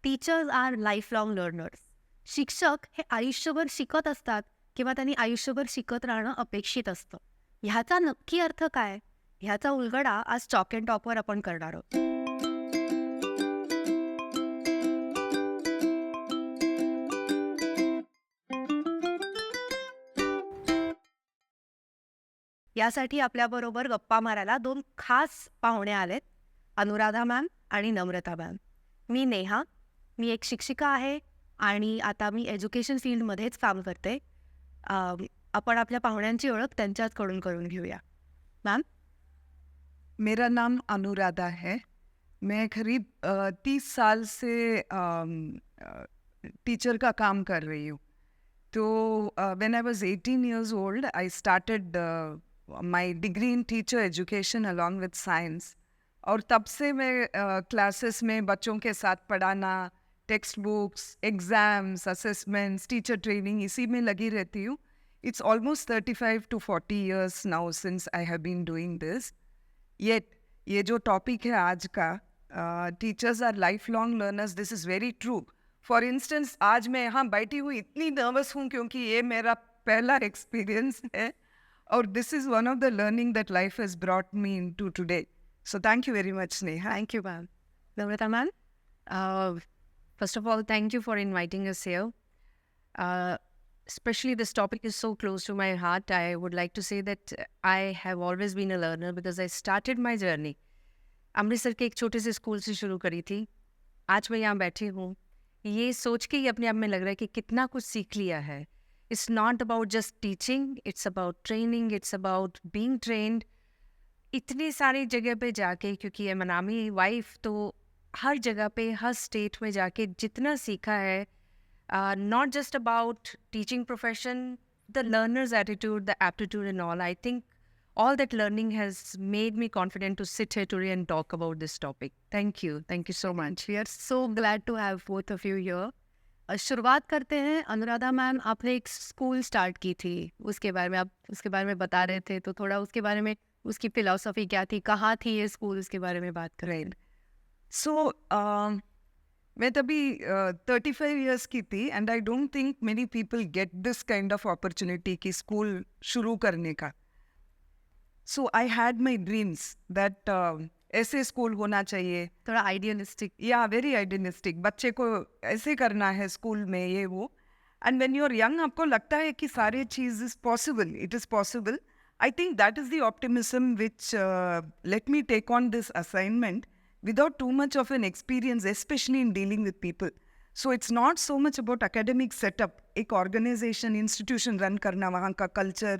Teachers our life long learners. शिक्षक हे आयुष्यभर शिकत असतात किंवा त्यांनी आयुष्यभर शिकत राहणं अपेक्षित असतं. ह्याचा नक्की अर्थ काय? ह्याचा उलगडा आज चॉक अँड टॉकवर आपण करणार आहोत. यासाठी आपल्याबरोबर गप्पा मारायला 2 खास पाहुणे आलेत, अनुराधा मॅम आणि नम्रता मॅम. मी नेहा, मी एक शिक्षिका आहे आणि आता मी एज्युकेशन फील्डमध्येच काम करते. आपण आपल्या पाहुण्यांची ओळख त्यांच्याचकडून करून घेऊया. मॅम. मेरा नाम अनुराधा है. मैं करीब 30 साल से टीचर का काम कर रही हूँ. तो when I was 18 years old, I started my degree in teacher education along with science. और तब से मैं क्लासेस में बच्चों के साथ पढ़ाना, text books, exams, assessments, teacher training, इसी में लगी रहती हूँ. It's almost 35 to 40 years now since I have been doing this. Yet ये जो टॉपिक है आज का, teachers our life long learners, this is very true. For instance आज मैं यहाँ बैठी हुई इतनी नर्वस हूँ क्योंकि ये मेरा पहला एक्सपीरियंस है और this is one of the learning that life has brought me into today. So thank you very much Neha. Thank you ma'am. Namrata ma'am. First of all, thank you for inviting us here. Especially this topic is so close to my heart. I would like to say that I have always been a learner because I started my journey Amritsar के एक छोटे से school से शुरू करी थी. आज मैं यहाँ बैठी हूँ, ये सोच के ही अपने आप में लग रहा है कि कितना कुछ सीख लिया है. It's not about just teaching, it's about training, it's about being trained. इतनी सारी जगह पे जाके, क्योंकि ये मनामी वाइफ, तो हर जगह पे हर स्टेट में जाके जितना सीखा है, not just about teaching profession, the learner's attitude, the aptitude and all. I think all that learning has made me confident to sit here today and talk about this topic. Thank you. Thank you so much. We are so glad to have both of you here. शुरुआत करते हैं. Anuradha ma'am, आपने एक school start की थी, उसके बारे में आप उसके बारे में बता रहे थे, तो थोड़ा उसके बारे में, उसकी फिलॉसफी क्या थी, कहाँ थी ये स्कूल, उसके बारे में बात करें. सो मैं तभी 35 years की थी and I don't think many people get this kind of opportunity कि स्कूल शुरू करने का. So I had my dreams that ऐसे स्कूल होना चाहिए. थोड़ा आइडियलिस्टिक. या वेरी आइडियलिस्टिक. बच्चे को ऐसे करना है स्कूल में, ये वो. And when you are young आपको लगता है कि सारे चीज़ is possible, it is possible. I think that is the optimism which let me take on this assignment without too much of an experience, especially in dealing with people. So it's not so much about academic setup. एक organization, institution run करना, वहाँ का culture,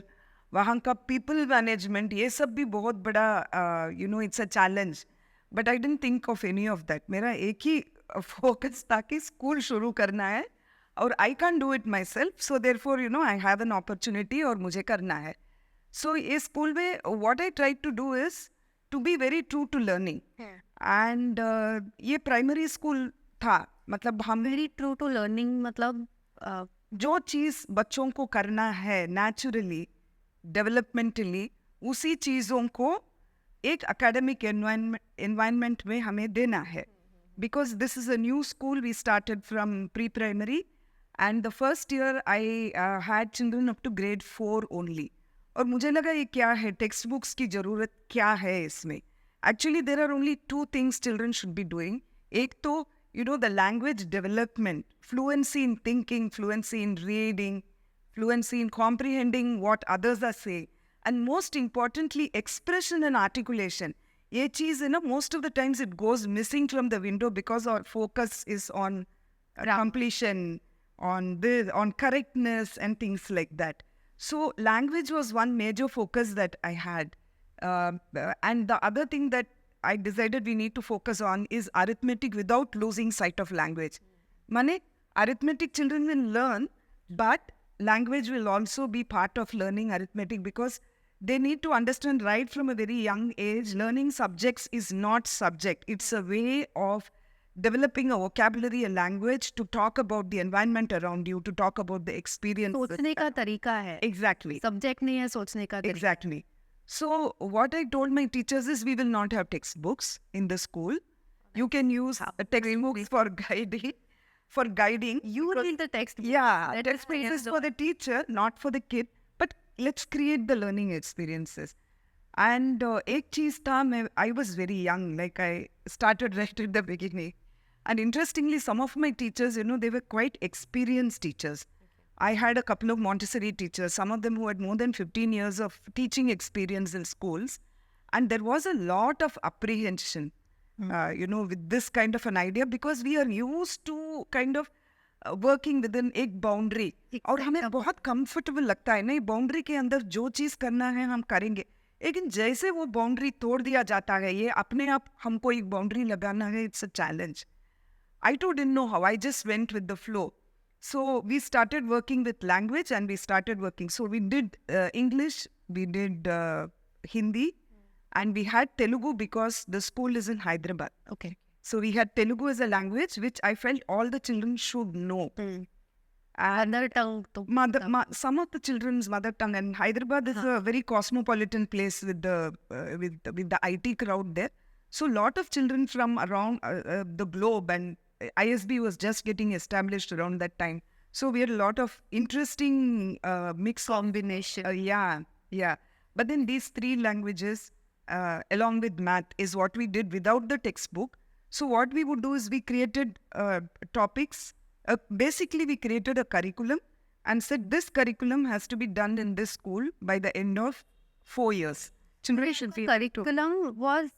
वहाँ का people management, ये सब भी बहुत बड़ा, it's a challenge. But I didn't think of any of that. मेरा एक ही focus था कि school शुरू करना है और I can't do it myself. So therefore, I have an opportunity और मुझे करना है. So ये school में what I tried to do is to be very true to learning. And ये प्राइमरी स्कूल था. मतलब हम वेरी ट्रू टू लर्निंग, मतलब जो चीज़ बच्चों को करना है नेचुरली, डेवलपमेंटली, उसी चीज़ों को एक एकेडमिक एनवायरनमेंट में हमें देना है. Because this is a new school, we started from pre primary and the first year I had children up to grade 4 only. और मुझे लगा ये क्या है, टेक्स्ट बुक्स की ज़रूरत क्या है इसमें. Actually, there are only 2 things children should be doing. एक तो, the language development, fluency in thinking, fluency in reading, fluency in comprehending what others are saying, and most importantly, expression and articulation. ये चीज़ most of the times it goes missing from the window because our focus is on completion, on correctness and things like that. So language was one major focus that I had. And the other thing that I decided we need to focus on is arithmetic without losing sight of language. Mane, arithmetic children will learn, but language will also be part of learning arithmetic because they need to understand right from a very young age. Learning subjects is not subject. It's a way of developing a vocabulary, a language to talk about the environment around you, to talk about the experience. सोचने का तरीका है. Exactly. Subject नहीं है, सोचने का तरीका. Exactly. So what I told my teachers is we will not have textbooks in the school. You can use textbooks for guiding. For guiding, You because- read the text. yeah, That is textbooks my is for the teacher, not for the kid. But let's create the learning experiences. And ek cheez tha, I was very young, like I started right at the beginning. And interestingly, some of my teachers, they were quite experienced teachers. I had a couple of Montessori teachers, some of them who had more than 15 years of teaching experience in schools. And there was a lot of apprehension, with this kind of an idea, because we are used to kind of working with in एक boundary और हमें बहुत comfortable लगता है नहीं boundary के अंदर जो चीज़ करना है हम करेंगे लेकिन जैसे वो बाउंड्री तोड़ दिया जाता है ये अपने आप हमको एक बाउंड्री लगाना है it's a challenge I too didn't know how. I just went with the flow. So we started working with language and we started working. So we did English, we did Hindi, and we had Telugu because the school is in Hyderabad. Okay. So we had Telugu as a language, which I felt all the children should know. And Other tongue. तो some of the children's mother tongue, and Hyderabad is a very cosmopolitan place with the IT crowd there. So lot of children from around the globe, and ISB was just getting established around that time. So we had a lot of interesting mix combination. Yeah. But then these three languages, along with math, is what we did without the textbook. So what we would do is we created topics. Basically, we created a curriculum and said this curriculum has to be done in this school by the end of 4 years. Children should be curriculum was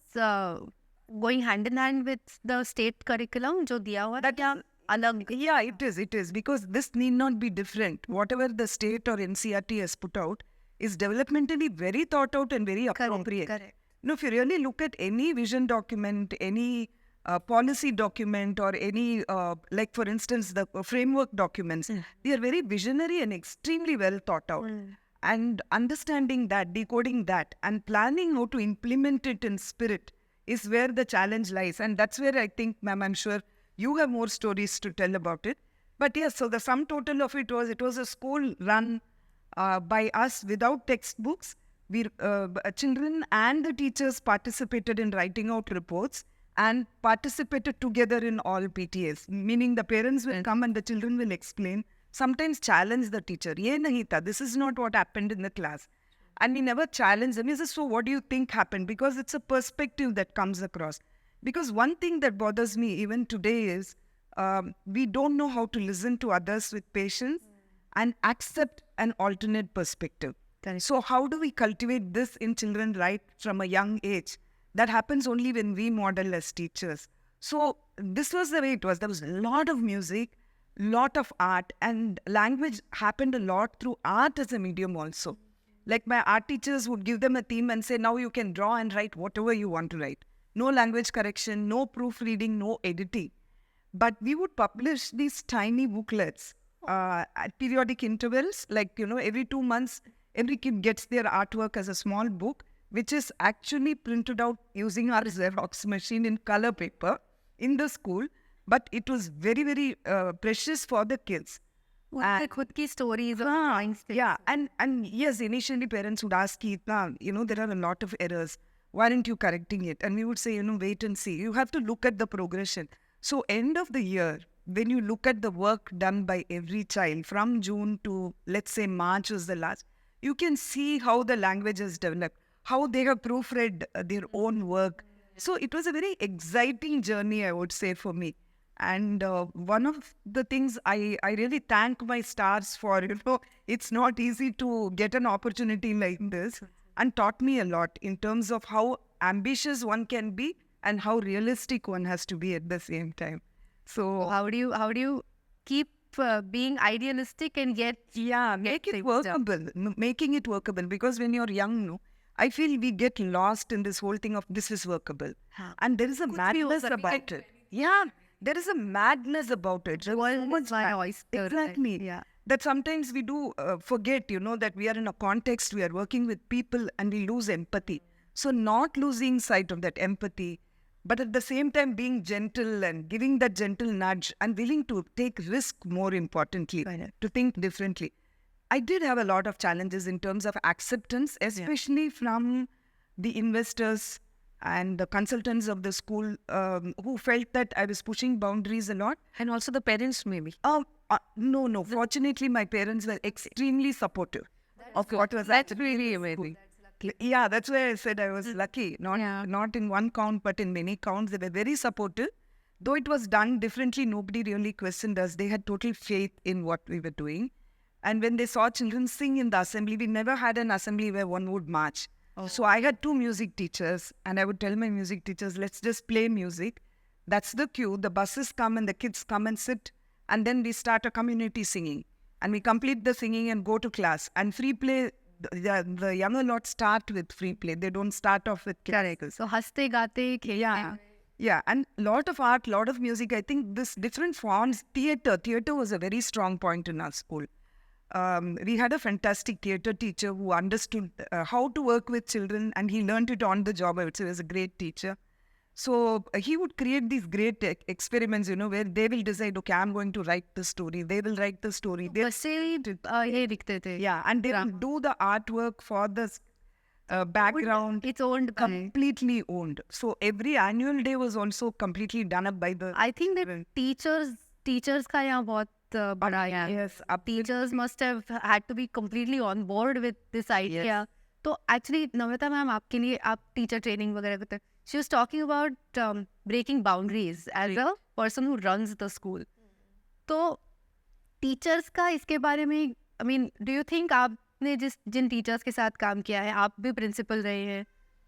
going hand in hand with the state curriculum जो दिया हुआ था क्या अलग Yeah, it is because this need not be different. Whatever the state or NCRT has put out is developmentally very thought out and very appropriate. correct. No, if you really look at any vision document, any policy document, or any, like for instance, the framework documents, they are very visionary and extremely well thought out. And understanding that, decoding that, and planning how to implement it in spirit is where the challenge lies. And that's where I think, ma'am, I'm sure you have more stories to tell about it. But yes, so the sum total of it was a school run by us without textbooks. We children and the teachers participated in writing out reports and participated together in all PTAs, meaning the parents will come and the children will explain, sometimes challenge the teacher. Ye nahi tha, this is not what happened in the class. And we never challenge them. He says, so what do you think happened? Because it's a perspective that comes across. Because one thing that bothers me even today is we don't know how to listen to others with patience and accept an alternate perspective. So how do we cultivate this in children right from a young age? That happens only when we model as teachers. So this was the way it was. There was a lot of music, lot of art, and language happened a lot through art as a medium also. Like my art teachers would give them a theme and say, now you can draw and write whatever you want to write. No language correction, no proofreading, no editing. But we would publish these tiny booklets at periodic intervals, like, every 2 months, every kid gets their artwork as a small book, which is actually printed out using our Xerox machine in color paper in the school. But it was very, very precious for the kids. उनके खुद की stories और हाँ, drawings थे. yeah, and yes, initially parents would ask, "Itna, there are a lot of errors. Why aren't you correcting it?" And we would say, wait and see. You have to look at the progression. So end of the year, when you look at the work done by every child from June to, let's say, March was the last, you can see how the language has developed, how they have proofread their own work. So it was a very exciting journey, I would say, for me. And one of the things I really thank my stars for, it's not easy to get an opportunity like this, and taught me a lot in terms of how ambitious one can be and how realistic one has to be at the same time. So how do you keep being idealistic and yet make it things done? workable, making it workable, because when you're young, I feel we get lost in this whole thing of this is workable. And there is a madness about it. Yeah, there is a madness about it. There is so much oyster. Exactly. Yeah. That sometimes we do forget, that we are in a context, we are working with people, and we lose empathy. So not losing sight of that empathy, but at the same time being gentle and giving that gentle nudge and willing to take risk, more importantly, to think differently. I did have a lot of challenges in terms of acceptance, especially from the investors and the consultants of the school who felt that I was pushing boundaries a lot. And also the parents maybe. No. Fortunately, my parents were extremely supportive of what was That's happening in really the school. amazing. Yeah, that's why I said I was lucky. Yeah. Not in one count, but in many counts. They were very supportive. Though it was done differently, nobody really questioned us. They had total faith in what we were doing. And when they saw children sing in the assembly, we never had an assembly where one would march. So I had 2 music teachers, and I would tell my music teachers, let's just play music. That's the cue. The buses come and the kids come and sit, and then we start a community singing. And we complete the singing and go to class. And free play, the younger lot start with free play. They don't start off with classical. So हंसते गाते खेलते Yeah, and lot of art, lot of music. I think this different forms, theatre was a very strong point in our school. We had a fantastic theatre teacher who understood how to work with children, and he learned it on the job. I would say he was a great teacher. So he would create these great experiments, where they will decide, okay, I'm going to write the story. They will write the story. They बसे ये दिखते थे Yeah, and they will do the artwork for the background. It's owned by Completely owned. So every annual day was also completely done up by the. I think that teachers का यहाँ बहुत बड़ा है. Yes, Teachers must have had to be completely on board with this idea. तो actually नम्रता ma'am आपके लिए आप teacher training वगैरह करते हैं. She was talking about breaking boundaries as a person who runs the school. तो teachers का इसके बारे में I mean, do you think आपने जिन teachers के साथ काम किया है, आप भी principal रहे हैं,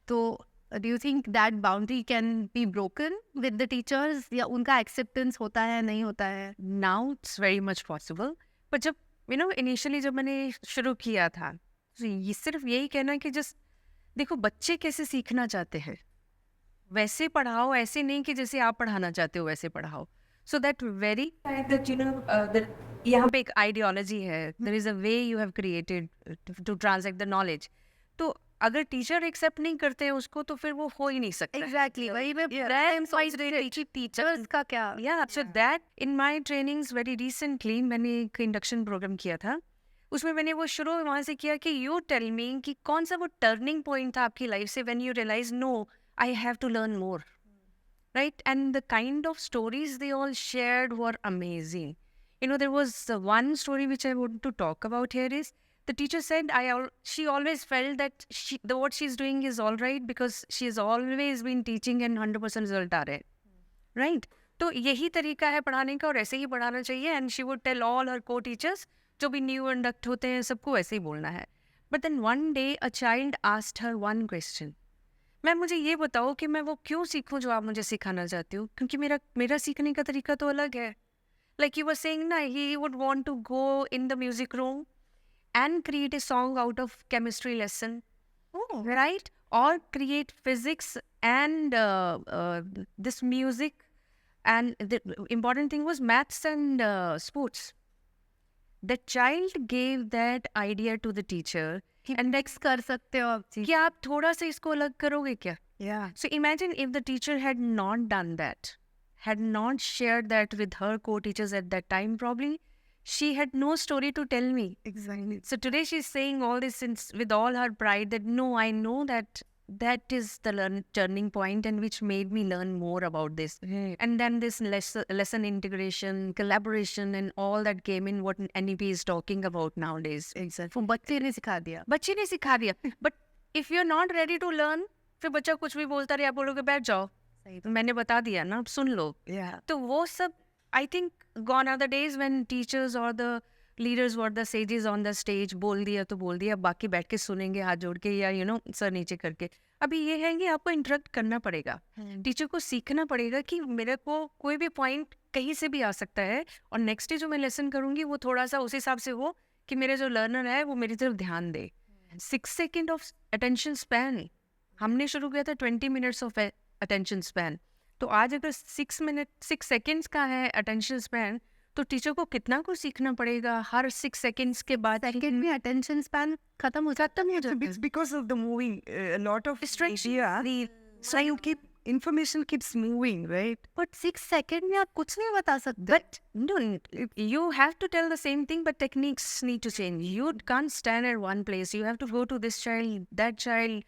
तो do you think that boundary can be broken with the teachers या उनका acceptance होता है नहीं होता है? Now it's very much possible. But जब initially जब मैंने शुरू किया था, तो ये सिर्फ यही कहना कि just देखो बच्चे कैसे सीखना चाहते हैं, वैसे पढ़ाओ, ऐसे नहीं कि जैसे आप पढ़ाना चाहते हो वैसे पढ़ाओ. So that very fact that that यहाँ पे एक ideology है, there is a way you have created to translate the knowledge. तो अगर टीचर एक्सेप्ट नहीं करते हैं उसको तो फिर वो हो ही नहीं सकता. Exactly. वही मैं सोच रही थी टीचर्स का क्या. Yeah, so that in my trainings very recently मैंने एक इंडक्शन प्रोग्राम किया था. उसमें मैंने वो शुरू वहाँ से किया कि you tell me कि कौन सा वो टर्निंग पॉइंट था आपकी लाइफ से when you realize no, I have to learn more. Right? And the kind of stories they all shared were amazing. There was one story which I want to talk about here is the teacher said she always felt that what she's doing is all right because she has always been teaching and 100% result aa rahe. Right? तो यही तरीका है पढ़ाने का और ऐसे ही पढ़ाना चाहिए and she would tell all her co-teachers जो भी new induct होते हैं सबको ऐसे ही बोलना है. But then one day a child asked her one question. Ma'am मुझे ये बताओ कि मैं वो क्यों सीखूं जो आप मुझे सिखाना चाहती हो क्योंकि मेरा सीखने का तरीका तो अलग है. Like you were saying ना, he would want to go in the music room and create a song out of chemistry lesson, right? Or create physics and this music. And the important thing was maths and sports. The child gave that idea to the teacher. And next कर सकते हो आप चीज़. कि आप थोड़ा सा इसको अलग करोगे क्या? Yeah. So imagine if the teacher had not done that, had not shared that with her co-teachers at that time, probably she had no story to tell me. Exactly. So today she's saying all this with all her pride that no, I know that is the turning point and which made me learn more about this. And then this lesson integration, collaboration and all that came in what NEP is talking about nowadays. Exactly. बच्चे ने सिखा दिया. बच्चे ने सिखा दिया. But if you're not ready to learn, फिर बच्चा कुछ भी बोलता रहे आप बोलोगे बैठ जाओ. मैंने बता दिया ना, सुन लो. Yeah. तो वो सब I think gone are the days when teachers or the leaders or the sages on the stage बोल दिया तो बोल दिया, बाकी बैठ के सुनेंगे हाथ जोड़ के या सर नीचे करके. अभी ये है कि आपको इंटरेक्ट करना पड़ेगा, टीचर को सीखना पड़ेगा कि मेरे को कोई भी पॉइंट कहीं से भी आ सकता है और नेक्स्ट डे जो मैं लेसन करूँगी वो थोड़ा सा उस हिसाब से हो कि मेरे जो लर्नर है वो मेरी तरफ ध्यान दे. 6 सेकेंड ऑफ अटेंशन स्पैन हमने शुरू किया था 20 मिनट्स ऑफ अटेंशन स्पैन. तो आज अगर 6 सेकेंड्स का है अटेंशन स्पैन तो टीचर को कितना कुछ सीखना पड़ेगा हर 6 सेकेंड्स के बाद. सेकंड में अटेंशन स्पैन खत्म हो जाता है. It's because of the moving, a lot of Distraction. media. So you information keeps moving, right? But 6 second में आप कुछ नहीं बता सकते. But no, you have to tell the same thing, but techniques need to change. You can't stand at one place. You have to go to this child, that child,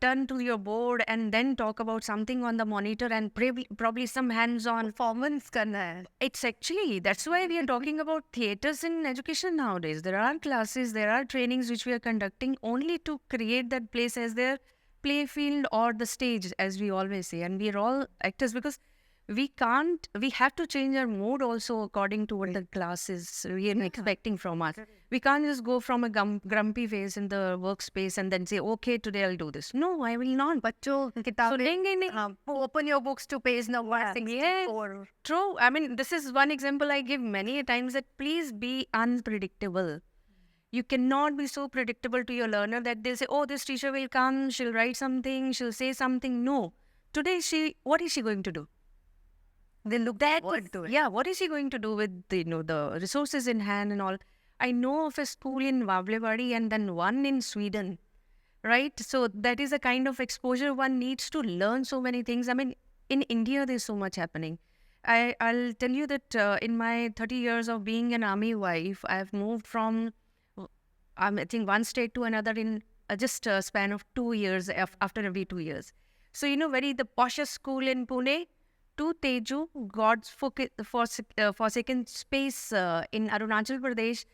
turn to your board and then talk about something on the monitor and probably some hands-on. Performance करना है. It's actually, that's why we are talking about theaters in education nowadays. There are classes, there are trainings which we are conducting only to create that place as their play field or the stage, as we always say. And we are all actors because we have to change our mood also according to what the class is really expecting from us. We can't just go from a grumpy face in the workspace and then say, okay, today I'll do this. No, I will not. बच्चों किताबें सुनेंगे नहीं. open your books to page number 64. True. I mean, this is one example I give many a times that please be unpredictable. You cannot be so predictable to your learner that they'll say, oh, this teacher will come, she'll write something, she'll say something. No. Today, what is she going to do? They look forward to it. Yeah, what is she going to do with the resources in hand and all? I know of a school in Vavlewadi and then one in Sweden, right? So that is the kind of exposure one needs to learn so many things. I mean, in India, there's so much happening. I'll tell you that in my 30 years of being an army wife, I've moved from, I think, one state to another in just a span of 2 years, after every 2 years. So, the poshest school in Pune, to Teju, God's forsaken space in Arunachal Pradesh.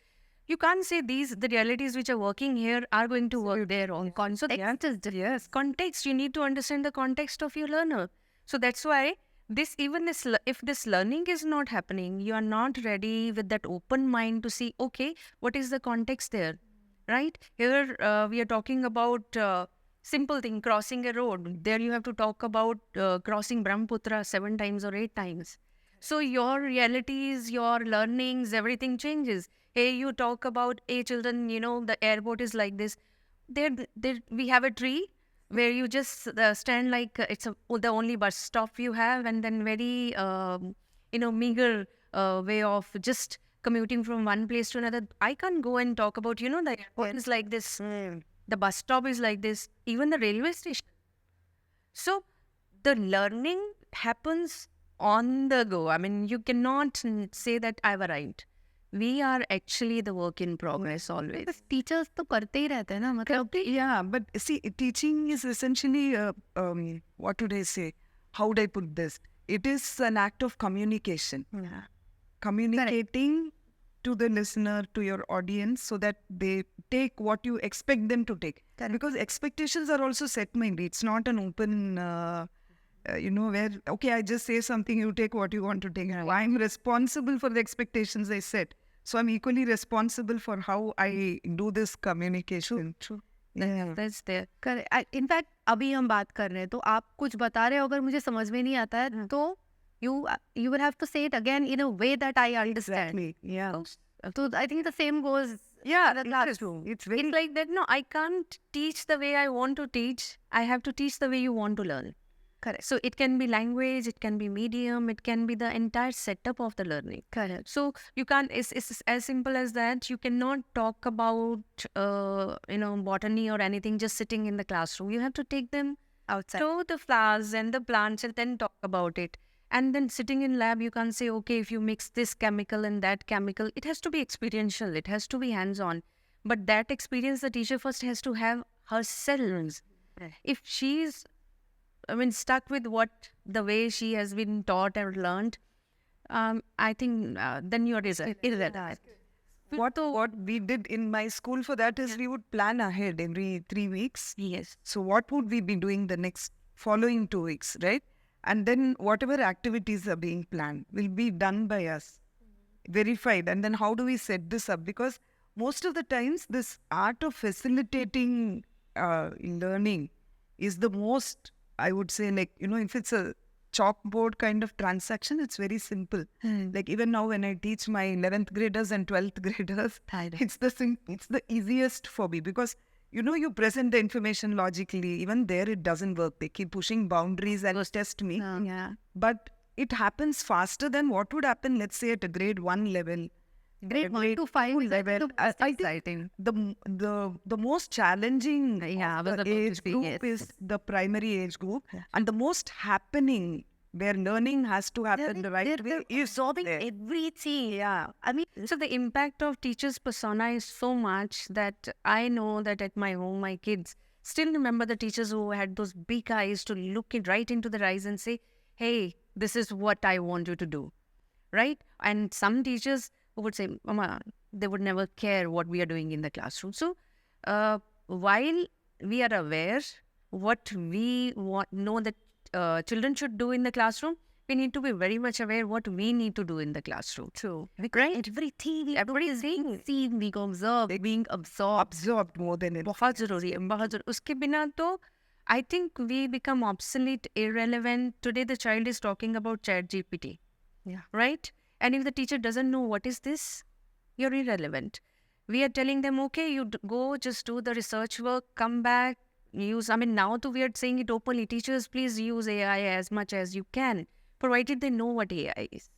You can't say the realities which are working here are going to work there on. So Yes. context, you need to understand the context of your learner. So that's why if this learning is not happening, you are not ready with that open mind to see, okay, what is the context there, right? Here we are talking about simple thing, crossing a road. There you have to talk about crossing Brahmaputra 7 times or 8 times. So your realities, your learnings, everything changes. Hey, you talk about, hey children, the airport is like this. There we have a tree where you just stand like it's the only bus stop you have, and then very meager way of just commuting from one place to another. I can't go and talk about the airport is like this. The bus stop is like this, even the railway station. So the learning happens on the go. I mean, you cannot say that I've arrived. We are actually the work in progress always. Teachers तो करते ही रहते हैं ना, मतलब Yeah, but see, teaching is essentially, what would I say? How would I put this? It is an act of communication. Communicating to the listener, to your audience, so that they take what you expect them to take. Correct. Because expectations are also set-minded. It's not an open, where, okay, I just say something, you take what you want to take. I'm responsible for the expectations I set. So I'm equally responsible for how I do this communication. True. That's there. In fact अभी हम बात कर रहे हैं तो आप कुछ बता रहे हो, अगर मुझे समझ में नहीं आता है तो you will have to say it again in a way that I understand. Exactly. Yeah. So I think the same goes Yeah, in the classroom. It's very It's like that. No, I can't teach the way I want to teach. I have to teach the way you want to learn. Correct. So it can be language, it can be medium, it can be the entire setup of the learning. Correct. So you can't, it's as simple as that. You cannot talk about, botany or anything just sitting in the classroom. You have to take them Outside. to the flowers and the plants and then talk about it. And then sitting in lab, you can't say, okay, if you mix this chemical and that chemical, it has to be experiential. It has to be hands-on. But that experience, the teacher first has to have herself. If she's, stuck with the way she has been taught or learned, I think then you're irrelevant. what we did in my school for that is we would plan ahead every 3 weeks. Yes. So what would we be doing the next following 2 weeks, right? And then whatever activities are being planned will be done by us, verified. And then how do we set this up? Because most of the times this art of facilitating learning is the most, I would say, if it's a chalkboard kind of transaction, it's very simple. Like even now when I teach my 11th graders and 12th graders, it's the easiest for me because you present the information logically. Even there it doesn't work. They keep pushing boundaries and test me. Yeah. But it happens faster than what would happen, let's say, at a grade 1 level. Grade 1 to 5 is level. I think exciting. the most challenging Yeah, of I was the about to age say, group yes. is the primary age group, and the most happening where learning has to happen the right way is absorbing there. everything. Yeah. I mean, So the impact of teachers' persona is so much that I know that at my home, my kids still remember the teachers who had those big eyes to look it right into the eyes and say, hey, this is what I want you to do, right? And some teachers who would say, Mama, they would never care what we are doing in the classroom. So while we are aware what we know that children should do in the classroom, we need to be very much aware what we need to do in the classroom. True. Right? Everything we Everything. seen, we observe, being absorbed. Absorbed more than it. बहुत जरूरी है, बहुत जरूरी. उसके बिना तो I think we become obsolete, irrelevant. Today the child is talking about ChatGPT. Yeah. Right? And if the teacher doesn't know what is this, you're irrelevant. We are telling them, okay, you go, just do the research work, come back, use, I mean, now too we are saying it openly, teachers, please use AI as much as you can, provided they know what AI is.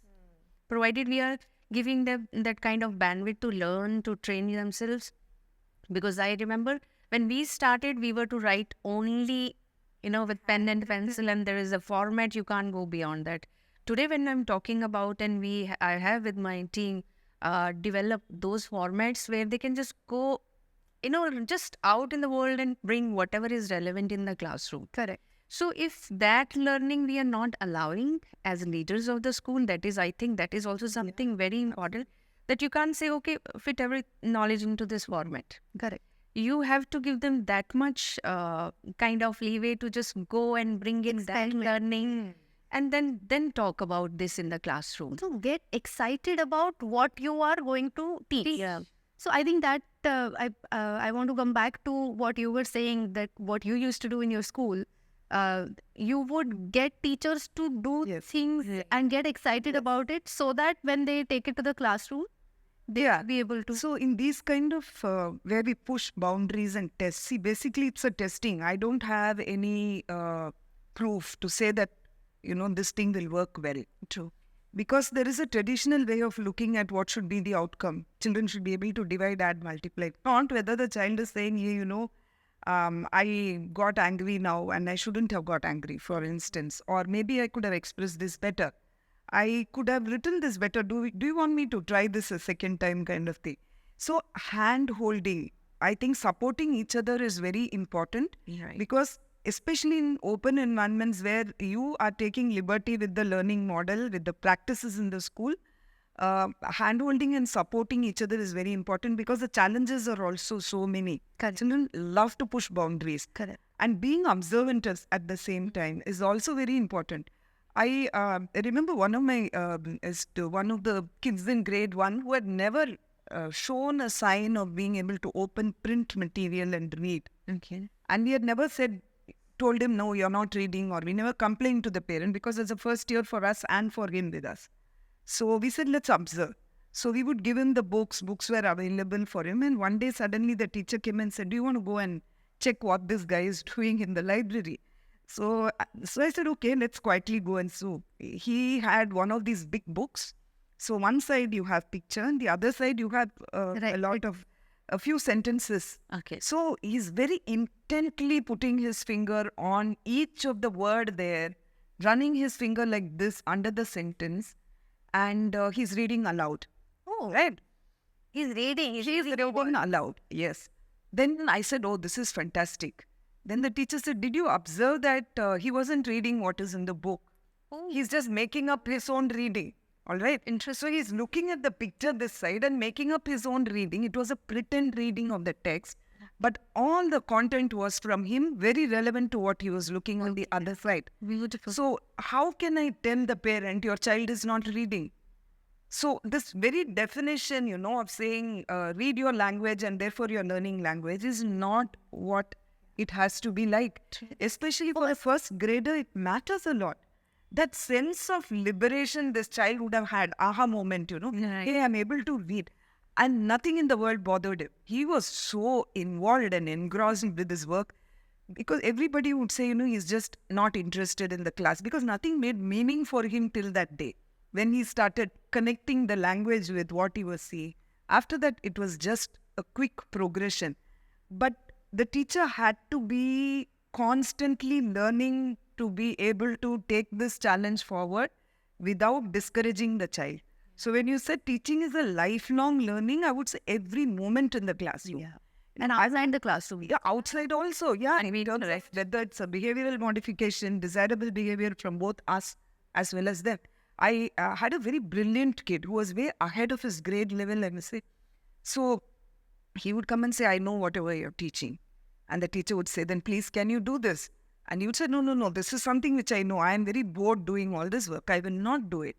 Provided we are giving them that kind of bandwidth to learn, to train themselves. Because I remember when we started, we were to write only, with pen and pencil, and there is a format, you can't go beyond that. Today, when I'm talking about, and I have with my team developed those formats where they can just go, just out in the world and bring whatever is relevant in the classroom. Correct. So if that learning we are not allowing as leaders of the school, I think that is also something very important, that you can't say, okay, fit every knowledge into this format. Correct. You have to give them that much kind of leeway to just go and bring in that Experiment. learning, and then talk about this in the classroom. So get excited about what you are going to teach. Yeah. So I think that I want to come back to what you were saying, that what you used to do in your school. You would get teachers to do Yes. things and get excited about it, so that when they take it to the classroom, they Yeah. be able to. So in these kind of where we push boundaries and tests, see, basically it's a testing. I don't have any proof to say that, this thing will work well. True. Because there is a traditional way of looking at what should be the outcome. Children should be able to divide, add, multiply. Not whether the child is saying, hey, I got angry now and I shouldn't have got angry, for instance. Or maybe I could have expressed this better. I could have written this better. Do you want me to try this a second time, kind of thing? So hand holding, I think supporting each other is very important. Right. Because especially in open environments where you are taking liberty with the learning model, with the practices in the school, hand-holding and supporting each other is very important, because the challenges are also so many. Correct. Children love to push boundaries. Correct. And being observant at the same time is also very important. I remember one of the kids in grade 1 who had never shown a sign of being able to open print material and read. Okay. And we had never told him, no, you're not reading, or we never complained to the parent, because it's the first year for us and for him with us. So we said, let's observe. So we would give him the books were available for him. And one day suddenly the teacher came and said, do you want to go and check what this guy is doing in the library? So I said, okay, let's quietly go. And so he had one of these big books. So one side you have picture, and the other side you have a few sentences. Okay. So he's very intently putting his finger on each of the word there, running his finger like this under the sentence, and he's reading aloud. Oh, Right? he's reading. He's reading aloud. Yes. Then I said, oh, this is fantastic. Then the teacher said, did you observe that he wasn't reading what is in the book? Oh. He's just making up his own reading. All right. So he's looking at the picture this side and making up his own reading. It was a pretend reading of the text, but all the content was from him, very relevant to what he was looking on the other side. Beautiful. So how can I tell the parent your child is not reading? So this very definition, of saying read your language and therefore you're learning language is not what it has to be like. Especially for a first grader, it matters a lot. That sense of liberation this child would have had, aha moment, Right. Hey, I'm able to read. And nothing in the world bothered him. He was so involved and engrossed with his work, because everybody would say, he's just not interested in the class, because nothing made meaning for him till that day. When he started connecting the language with what he was seeing. After that, it was just a quick progression. But the teacher had to be constantly learning to be able to take this challenge forward without discouraging the child. So when you said teaching is a lifelong learning, I would say every moment in the classroom. Yeah. And outside the classroom. Yeah, outside also. Yeah, I mean, in terms of whether it's a behavioral modification, desirable behavior from both us as well as them. I had a very brilliant kid who was way ahead of his grade level, let me say. So he would come and say, I know whatever you're teaching. And the teacher would say, then please, can you do this? And you would say, no, this is something which I know. I am very bored doing all this work. I will not do it.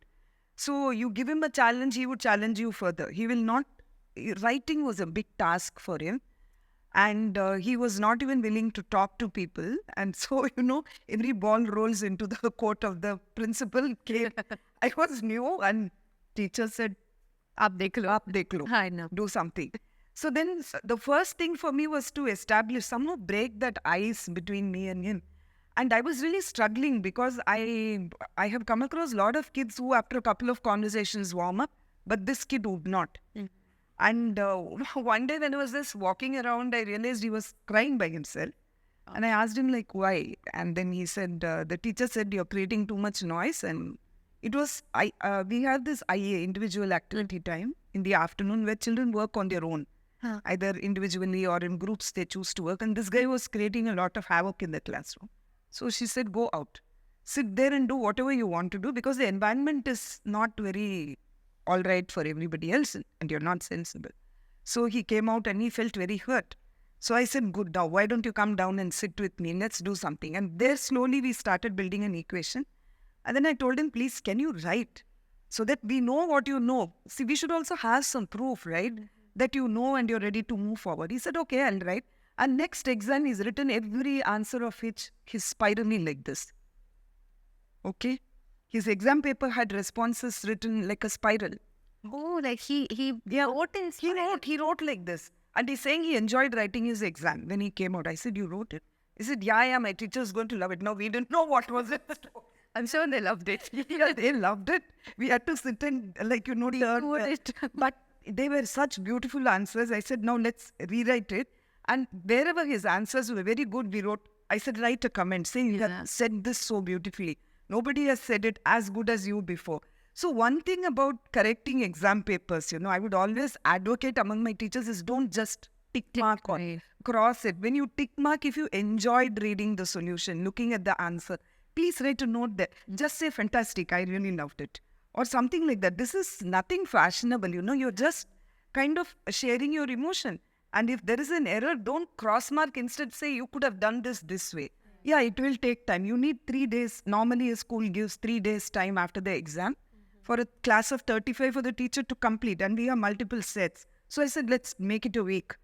So you give him a challenge, he would challenge you further. He will not, writing was a big task for him. And he was not even willing to talk to people. And so, every ball rolls into the court of the principal. I was new and teacher said, Aap dekh lo. "Aap dekh lo, I know. do something." So then the first thing for me was to establish, somehow break that ice between me and him. And I was really struggling because I have come across a lot of kids who after a couple of conversations warm up, but this kid would not. And one day when I was just walking around, I realized he was crying by himself. And I asked him like, why? And then he said, the teacher said, you're creating too much noise. And it was, we had this IA, individual activity time in the afternoon where children work on their own. Either individually or in groups they choose to work. And this guy was creating a lot of havoc in the classroom. So she said, go out, sit there and do whatever you want to do because the environment is not very all right for everybody else and you're not sensible. So he came out and he felt very hurt. So I said, good, now why don't you come down and sit with me? Let's do something. And there slowly we started building an equation. And then I told him, please, can you write so that we know what you know? See, we should also have some proof, right? That you know and you're ready to move forward. He said, okay, I'll write. And next exam, he's written every answer of which he's spiraling like this. Okay? His exam paper had responses written like a spiral. Oh, like he wrote in He wrote like this. And he's saying he enjoyed writing his exam when he came out. I said, you wrote it? He said, yeah, my teacher's going to love it. Now, we didn't know what was it. I'm sure they loved it. Yeah, they loved it. We had to sit and, learn it. But they were such beautiful answers. I said, now let's rewrite it. And wherever his answers were very good, we wrote, I said, write a comment saying, you have said this so beautifully. Nobody has said it as good as you before. So one thing about correcting exam papers, I would always advocate among my teachers is don't just tick mark or cross it. When you tick mark, if you enjoyed reading the solution, looking at the answer, please write a note there. Just say, fantastic, I really loved it. Or something like that. This is nothing fashionable, you're just kind of sharing your emotion. And if there is an error, don't cross mark. Instead, say, you could have done this way. Yeah, it will take time. You need 3 days. Normally, a school gives 3 days time after the exam for a class of 35 for the teacher to complete. And we have multiple sets. So I said, let's make it a week.